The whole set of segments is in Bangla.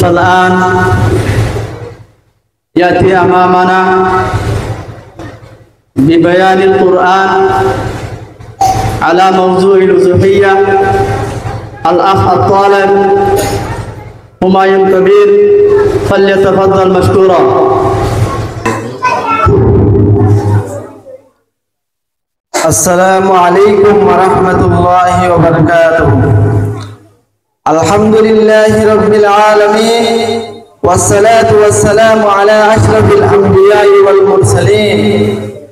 فالآن يأتي أمامنا ببيان القرآن على موضوع الأضحية الأخ الطالب همايون كبير، فليتفضل مشكورا. السلام عليكم ورحمة الله وبركاته. الحمد لله رب العالمين، والصلاة والسلام على أشرف الأنبياء والمرسلين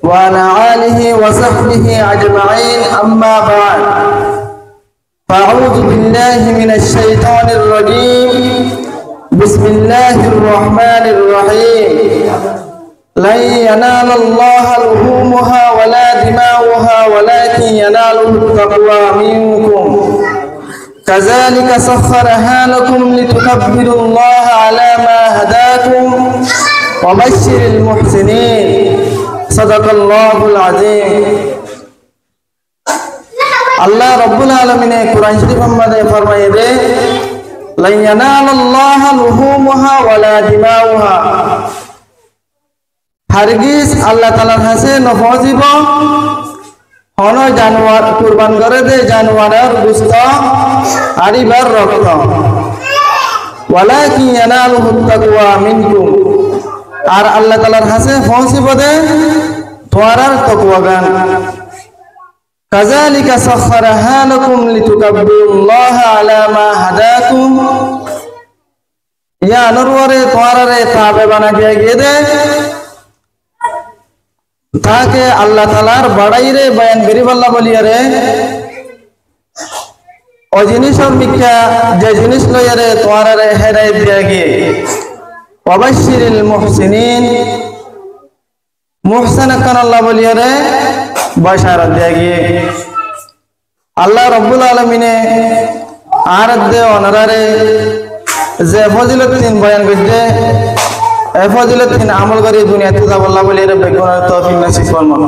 وعلى آله وصحبه أجمعين، أما بعد، فأعوذ بالله من الشيطان الرجيم. بسم الله الرحمن الرحيم. لن ينال الله لحومها ولا دماؤها ولكن يناله التقوى منكم، كذلك سخرها لكم لتكبروا الله على ما هداكم وبشر المحسنين. صدق الله العظيم. আল্লাহ রব্বুল আলামিনে কুরআন শরীফের মধ্যে ফরমাইবে, লা ইয়ানালাল্লাহু লুহুমুহা ওয়ালা দিমাউহা, হারগিজ আল্লাহ তাআলার কাছে নফজিব হন জানোয়ার কুরবান করে দে জানোয়ারের গোশত আরিবার রক্ত, ওয়ালাকিন ইয়ানালুহু তাকওয়া মিনকুম, আর আল্লাহ তাআলার কাছে পৌঁছিব দে তোমার তাকওয়াগান। কাযালিকা সাখখারাহা লাকুম লিতুকাব্বিরুল্লাহা আলা মা হাদাকুম, ইয়া নরওয়ারে তোমারে তাবে বানা গিয়ে দে তাকে আল্লাহ তাআলার বড়াইরে বয়ান করিবাল্লাহ বলিয়ারে ও জিনিসের মিথ্যা যে জিনিস লইয়ারে তোমারে হেদায়েত দিয়া গিয়ে ওয়াবাশশিরিল মুহসিনিন, মুহসিন কান আল্লাহ বলিয়ারে বাশারাত দিয়া গিয়ে। আল্লাহ রব্বুল আলামিনে আর দে অনারে যে ফজিলত তিন বয়ান করতে এ ফজিলত তিন আমল করে দুনিয়াতে যাবল্লাহ বলিয়ারে বেগুনের তৌফিক নসিব ফরমাও।